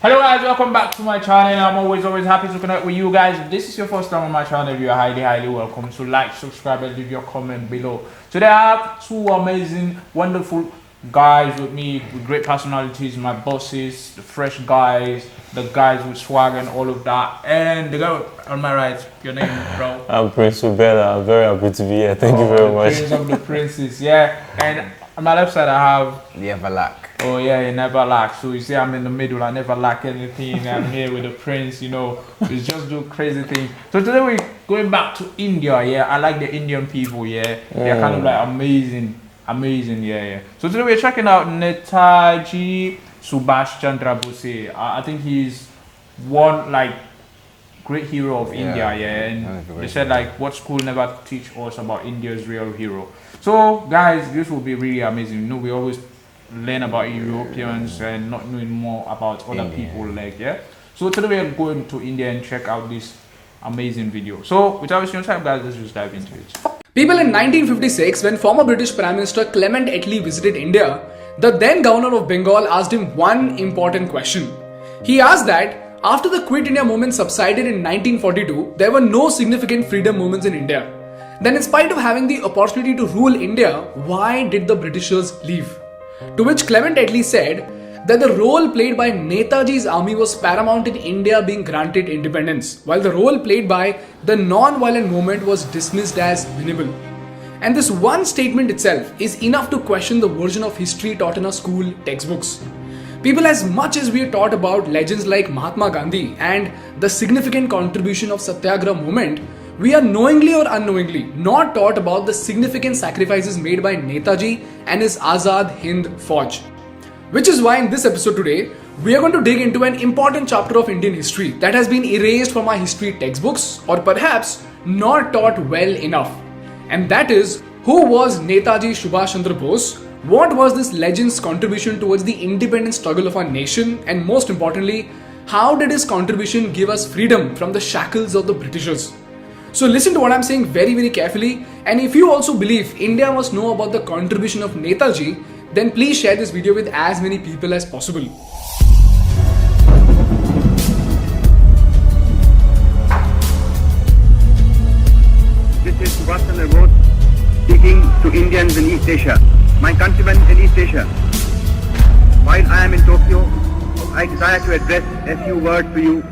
Hello guys, welcome back to my channel. I'm always happy to connect with you guys. If this is your first time on my channel, you're highly welcome. So like, subscribe, and leave your comment below. Today I have two amazing, wonderful guys with me with great personalities. My bosses, the fresh guys, the guys with swag and all of that. And the guy on my right, your name, bro? I'm Prince Subash. I'm very happy to be here. Thank you very much. Prince of the Princes, yeah. And on my left side I have Never lack. Oh yeah, you never lack. So you see I'm in the middle, I never lack anything. I'm here with the prince, you know, we just do crazy things. So today we're going back to India, yeah. I like the Indian people, yeah. They're kind of like amazing, yeah. So today we're checking out Netaji Subash Chandra. I think he's one like great hero of India, yeah. And they said like what school never teach us about India's real hero. So guys, this will be really amazing. You know, we always learn about Europeans and not knowing more about other people, like, yeah. So today we are going to India and check out this amazing video. So without wasting time, guys, let's just dive into it. People, in 1956, when former British Prime Minister Clement Attlee visited India, the then governor of Bengal asked him one important question. He asked that after the Quit India movement subsided in 1942, there were no significant freedom movements in India. Then, in spite of having the opportunity to rule India, why did the Britishers leave? To which Clement Attlee said that the role played by Netaji's army was paramount in India being granted independence, while the role played by the non-violent movement was dismissed as minimal. And this one statement itself is enough to question the version of history taught in our school textbooks. People, as much as we are taught about legends like Mahatma Gandhi and the significant contribution of Satyagraha movement, we are knowingly or unknowingly not taught about the significant sacrifices made by Netaji and his Azad Hind Fauj. Which is why in this episode today, we are going to dig into an important chapter of Indian history that has been erased from our history textbooks or perhaps not taught well enough. And that is, who was Netaji Subash Chandra Bose? What was this legend's contribution towards the independent struggle of our nation? And most importantly, how did his contribution give us freedom from the shackles of the Britishers? So listen to what I'm saying very carefully, and if you also believe India must know about the contribution of Netaji, then please share this video with as many people as possible. This is Subash Chandra Bose speaking to Indians in East Asia, my countrymen in East Asia. While I am in Tokyo, I desire to address a few words to you.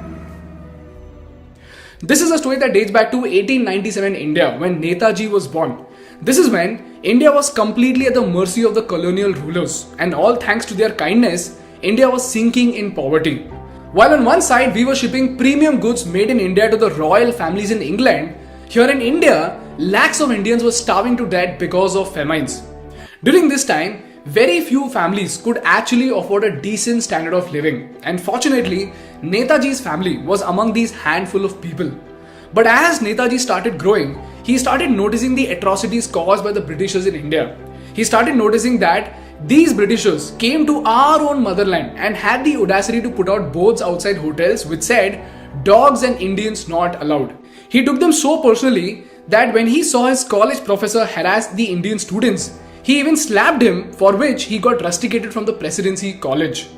This is a story that dates back to 1897 India, when Netaji was born. This is when India was completely at the mercy of the colonial rulers, and all thanks to their kindness, India was sinking in poverty. While on one side we were shipping premium goods made in India to the royal families in England, here in India, lakhs of Indians were starving to death because of famines. During this time, very few families could actually afford a decent standard of living, and fortunately, Netaji's family was among these handful of people. But as Netaji started growing, he started noticing the atrocities caused by the Britishers in India. He started noticing that these Britishers came to our own motherland and had the audacity to put out boards outside hotels which said, "Dogs and Indians not allowed." He took them so personally that when he saw his college professor harass the Indian students, he even slapped him, for which he got rusticated from the Presidency College.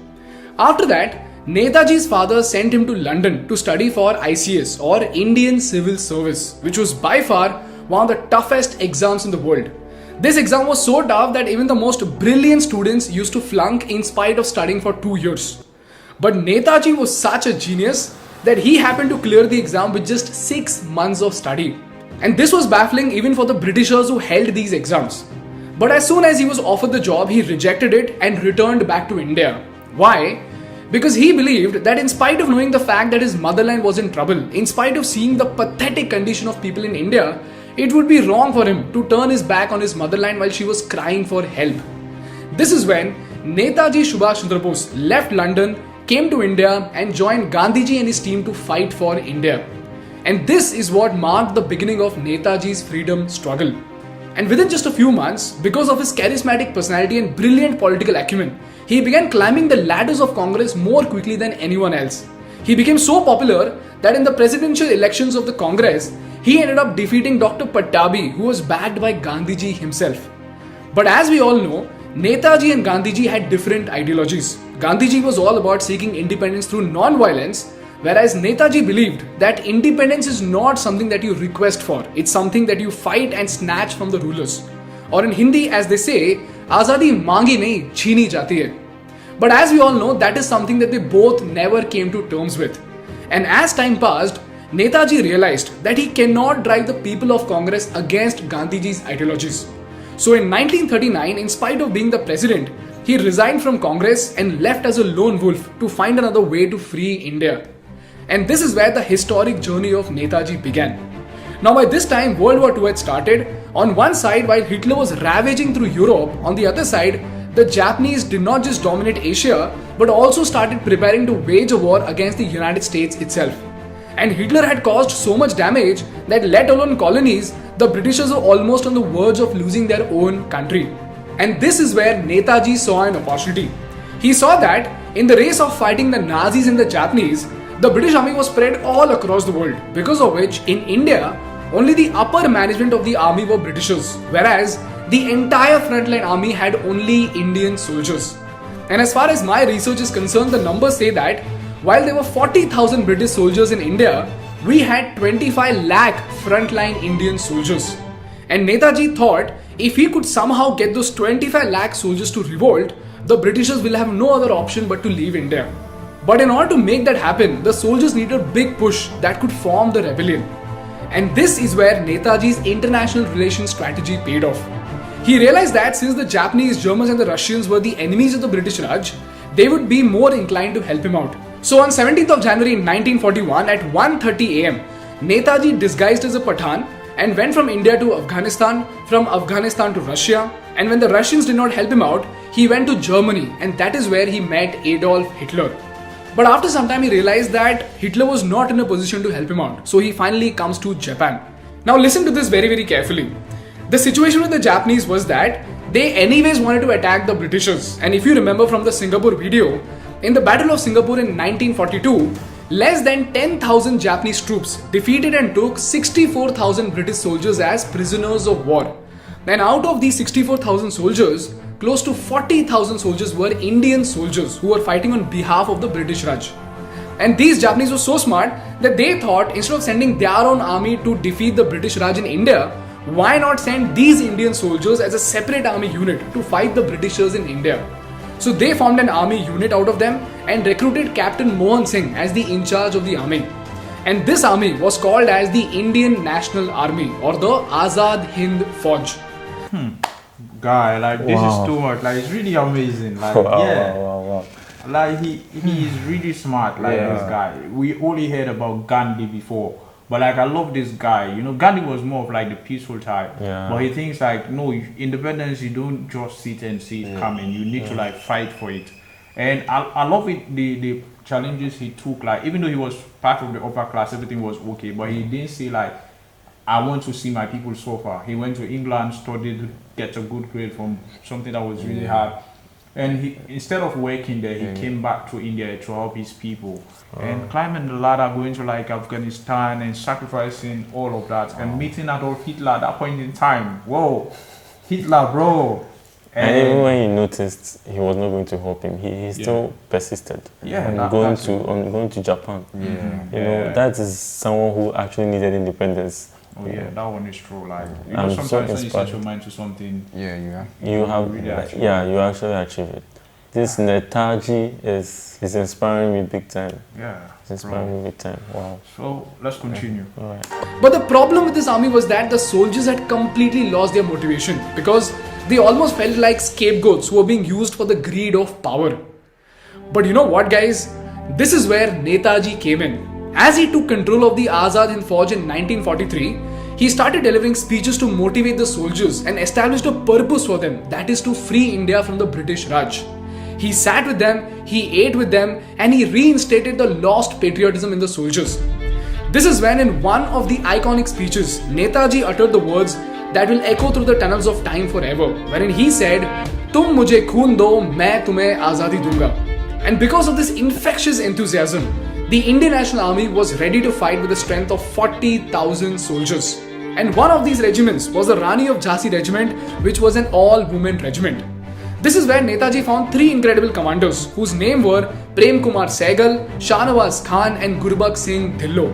After that, Netaji's father sent him to London to study for ICS or Indian Civil Service, which was by far one of the toughest exams in the world. This exam was so tough that even the most brilliant students used to flunk in spite of studying for 2 years. But Netaji was such a genius that he happened to clear the exam with just 6 months of study. And this was baffling even for the Britishers who held these exams. But as soon as he was offered the job, he rejected it and returned back to India. Why? Because he believed that in spite of knowing the fact that his motherland was in trouble, in spite of seeing the pathetic condition of people in India, it would be wrong for him to turn his back on his motherland while she was crying for help. This is when Netaji Subash Chandra Bose left London, came to India and joined Gandhiji and his team to fight for India. And this is what marked the beginning of Netaji's freedom struggle. And within just a few months, because of his charismatic personality and brilliant political acumen, he began climbing the ladders of Congress more quickly than anyone else. He became so popular that in the presidential elections of the Congress, he ended up defeating Dr. Pattabi, who was backed by Gandhiji himself. But as we all know, Netaji and Gandhiji had different ideologies. Gandhiji was all about seeking independence through non-violence, whereas Netaji believed that independence is not something that you request for, it's something that you fight and snatch from the rulers. Or in Hindi, as they say, Azadi mangi nahi, chhini jati hai. But as we all know, that is something that they both never came to terms with. And as time passed, Netaji realized that he cannot drive the people of Congress against Gandhiji's ideologies. So in 1939, in spite of being the president, he resigned from Congress and left as a lone wolf to find another way to free India. And this is where the historic journey of Netaji began. Now by this time, World War II had started. On one side, while Hitler was ravaging through Europe, on the other side, the Japanese did not just dominate Asia, but also started preparing to wage a war against the United States itself. And Hitler had caused so much damage that, let alone colonies, the Britishers were almost on the verge of losing their own country. And this is where Netaji saw an opportunity. He saw that in the race of fighting the Nazis and the Japanese, the British army was spread all across the world, because of which in India, only the upper management of the army were Britishers, whereas the entire frontline army had only Indian soldiers. And as far as my research is concerned, the numbers say that while there were 40,000 British soldiers in India, we had 25 lakh frontline Indian soldiers. And Netaji thought if he could somehow get those 25 lakh soldiers to revolt, the Britishers will have no other option but to leave India. But in order to make that happen, the soldiers needed a big push that could form the rebellion. And this is where Netaji's international relations strategy paid off. He realized that since the Japanese, Germans and the Russians were the enemies of the British Raj, they would be more inclined to help him out. So on 17th of January 1941 at 1:30 am, Netaji disguised as a Pathan and went from India to Afghanistan, from Afghanistan to Russia, and when the Russians did not help him out, he went to Germany, and that is where he met Adolf Hitler. But after some time he realized that Hitler was not in a position to help him out, so he finally comes to Japan. Now listen to this very carefully. The situation with the Japanese was that they anyways wanted to attack the Britishers, and if you remember from the Singapore video, in the Battle of Singapore in 1942, less than 10,000 Japanese troops defeated and took 64,000 British soldiers as prisoners of war. Then out of these 64,000 soldiers, close to 40,000 soldiers were Indian soldiers who were fighting on behalf of the British Raj. And these Japanese were so smart that they thought instead of sending their own army to defeat the British Raj in India, why not send these Indian soldiers as a separate army unit to fight the Britishers in India? So they formed an army unit out of them and recruited Captain Mohan Singh as the in charge of the army. And this army was called as the Indian National Army or the Azad Hind Fauj. Guy, like this is too much. Like it's really amazing. Like Wow. like he is really smart. Like this guy. We only heard about Gandhi before, but like I love this guy. You know, Gandhi was more of like the peaceful type. Yeah. But he thinks like no, independence. You don't just sit and see it coming. You need to like fight for it. And I love it. The challenges he took. Like even though he was part of the upper class, everything was okay. But he didn't say like, I want to see my people suffer. He went to England, studied, get a good grade from something that was really hard. And he, instead of working there, he came back to India to help his people. And climbing the ladder, going to like Afghanistan and sacrificing all of that. And meeting Adolf Hitler at that point in time. Whoa, Hitler, bro. And even when he noticed he was not going to help him, he still persisted on going to Japan. You know, that is someone who actually needed independence. Oh yeah, that one is true. Like you know, sometimes when you set your mind to something, you actually achieve it. This Netaji is inspiring me big time. Yeah, it's inspiring me big time. Wow. So let's continue. All right. But the problem with this army was that the soldiers had completely lost their motivation because they almost felt like scapegoats who were being used for the greed of power. But you know what, guys? This is where Netaji came in. As he took control of the Azad Hind Fauj in 1943, he started delivering speeches to motivate the soldiers and established a purpose for them, that is to free India from the British Raj. He sat with them, he ate with them, and he reinstated the lost patriotism in the soldiers. This is when in one of the iconic speeches, Netaji uttered the words that will echo through the tunnels of time forever, wherein he said, "Tum mujhe khoon do, main tumhe azadi dunga." And because of this infectious enthusiasm, the Indian National Army was ready to fight with the strength of 40,000 soldiers. And one of these regiments was the Rani of Jhansi regiment, which was an all-women regiment. This is where Netaji found three incredible commanders whose names were Prem Kumar Sehgal, Shahnawaz Khan and Gurbakh Singh Dhillon.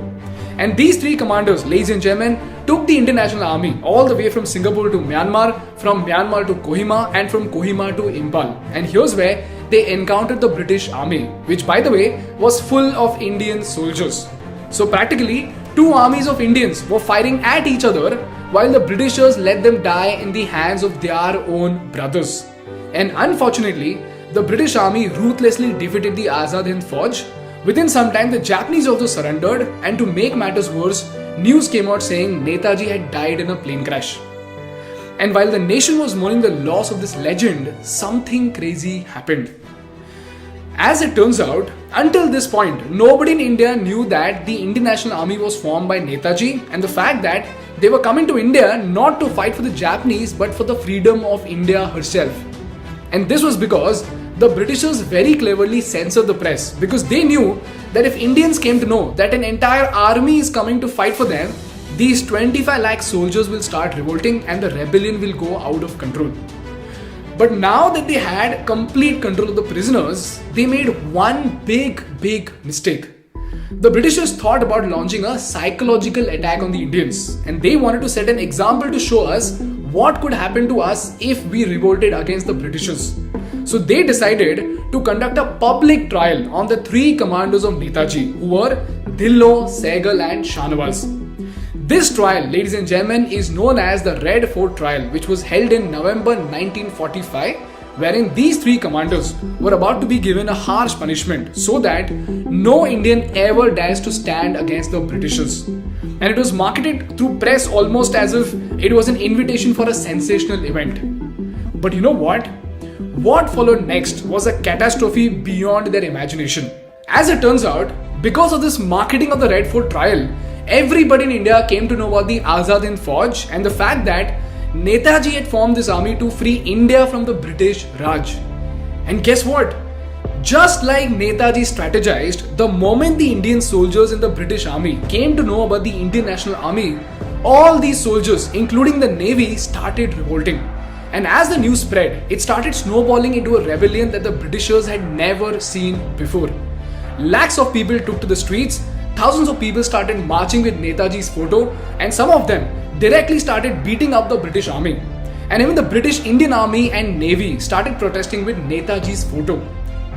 And these three commanders, ladies and gentlemen, took the Indian National Army all the way from Singapore to Myanmar, from Myanmar to Kohima and from Kohima to Impal. And here's where they encountered the British Army, which by the way was full of Indian soldiers. So practically, two armies of Indians were fighting at each other while the Britishers let them die in the hands of their own brothers. And unfortunately, the British Army ruthlessly defeated the Azad Hind Fauj. Within some time, the Japanese also surrendered, and to make matters worse, news came out saying Netaji had died in a plane crash. And while the nation was mourning the loss of this legend, something crazy happened. As it turns out, until this point, nobody in India knew that the Indian National Army was formed by Netaji and the fact that they were coming to India not to fight for the Japanese but for the freedom of India herself. And this was because the Britishers very cleverly censored the press because they knew that if Indians came to know that an entire army is coming to fight for them, these 25 lakh soldiers will start revolting and the rebellion will go out of control. But now that they had complete control of the prisoners, they made one big mistake. The Britishers thought about launching a psychological attack on the Indians, and they wanted to set an example to show us what could happen to us if we revolted against the Britishers. So they decided to conduct a public trial on the three commanders of Netaji, who were Dhillon, Sehgal and Shahnawaz. This trial, ladies and gentlemen, is known as the Red Fort trial, which was held in November 1945, wherein these three commanders were about to be given a harsh punishment so that no Indian ever dares to stand against the Britishers. And it was marketed through press almost as if it was an invitation for a sensational event. But you know what? What followed next was a catastrophe beyond their imagination. As it turns out, because of this marketing of the Red Fort trial, everybody in India came to know about the Azad Hind Fauj and the fact that Netaji had formed this army to free India from the British Raj. And guess what? Just like Netaji strategized, the moment the Indian soldiers in the British Army came to know about the Indian National Army, all these soldiers, including the Navy, started revolting. And as the news spread, it started snowballing into a rebellion that the Britishers had never seen before. Lakhs of people took to the streets, thousands of people started marching with Netaji's photo, and some of them directly started beating up the British Army. And even the British Indian Army and Navy started protesting with Netaji's photo.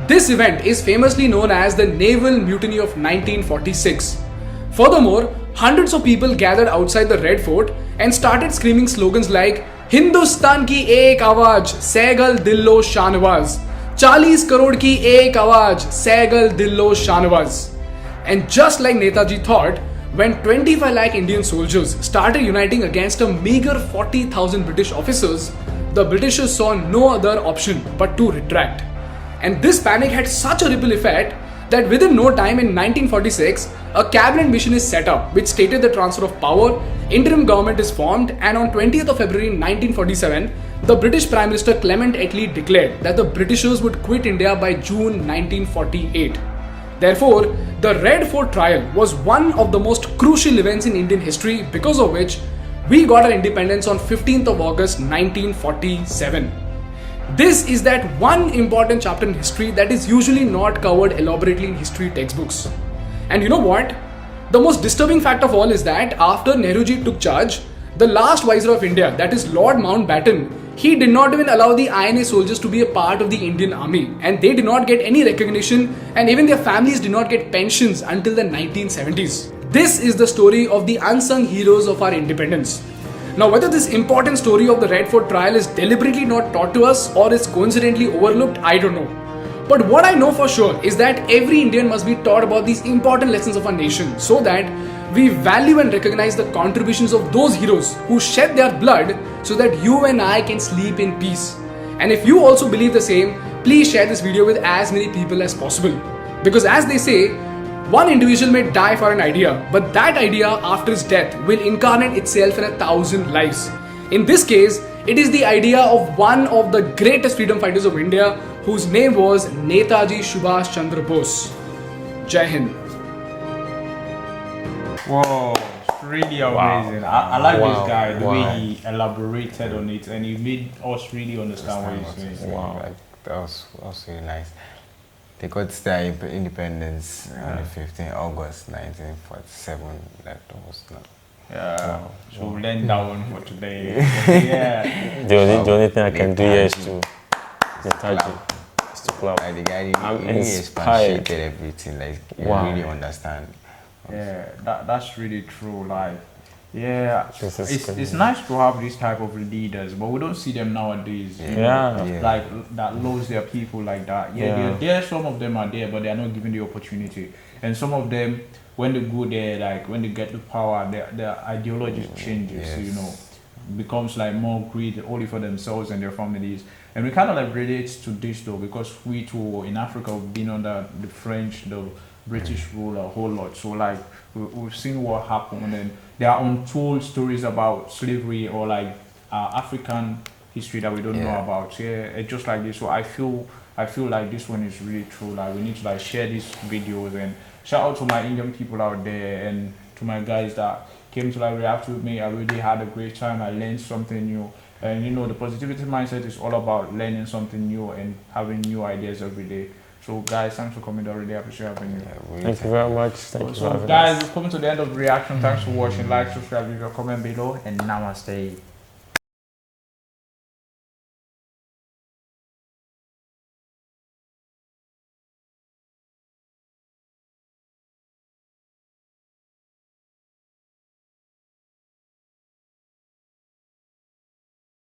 This event is famously known as the Naval Mutiny of 1946. Furthermore, hundreds of people gathered outside the Red Fort and started screaming slogans like Hindustan ki ek awaaj, Sehgal Dhillon Shahnawaz. 40 crore ki ek awaaj, Sehgal Dhillon Shahnawaz. And just like Netaji thought, when 25 lakh Indian soldiers started uniting against a meager 40,000 British officers, the Britishers saw no other option but to retract. And this panic had such a ripple effect that within no time in 1946, a cabinet mission is set up which stated the transfer of power, interim government is formed, and on 20th of February 1947, the British Prime Minister Clement Attlee declared that the Britishers would quit India by June 1948. Therefore, the Red Fort trial was one of the most crucial events in Indian history, because of which we got our independence on 15th of August 1947. This is that one important chapter in history that is usually not covered elaborately in history textbooks. And you know what? The most disturbing fact of all is that after Nehruji took charge, the last Viceroy of India, that is Lord Mountbatten, he did not even allow the INA soldiers to be a part of the Indian Army, and they did not get any recognition, and even their families did not get pensions until the 1970s. This is the story of the unsung heroes of our independence. Now, whether this important story of the Red Fort trial is deliberately not taught to us or is coincidentally overlooked, I don't know. But what I know for sure is that every Indian must be taught about these important lessons of our nation so that we value and recognize the contributions of those heroes who shed their blood so that you and I can sleep in peace. And if you also believe the same, please share this video with as many people as possible. Because as they say, one individual may die for an idea, but that idea after his death will incarnate itself in 1,000 lives. In this case, it is the idea of one of the greatest freedom fighters of India, whose name was Netaji Subash Chandra Bosh. Jai Hind. Whoa, really amazing. I like this guy, the way Wow. he elaborated on it, and he made us really understand what he's saying. Wow. Like, that was really nice. They got their independence on the 15th August 1947. That was not. Yeah, so we learned that one for today. Yeah. The only thing I can do here is to Netaji. Is to clap. Like the guy I'm really inspired. expatiated everything. Like you Wow. really understand. Yeah, that's really true. Like, yeah, This is it's crazy. nice to have this type of leaders, but we don't see them nowadays. you know, Yeah. like that loves their people like that. Yeah, Yeah. they're there. Some of them are there, but they are not given the opportunity. And some of them, when they go there, like when they get the power, their ideology changes. Yes. You know, becomes like more greed only for themselves and their families. And we kind of like relate to this though, because we too in Africa we've been under the French, the British rule a whole lot. So like we've seen what happened, and there are untold stories about slavery or like African history that we don't know about. Yeah, it's just like this. So I feel like this one is really true. Like we need to like share these videos, and shout out to my Indian people out there and to my guys that came to like react with me. I really had a great time. I learned something new. And you know, the positivity mindset is all about learning something new and having new ideas every day. So guys, thanks for coming. I really appreciate having you. Thank you very much. Thank you for So having guys, us. we've come to the end of the reaction. Thanks for watching. Like, subscribe, leave your comment below, and namaste.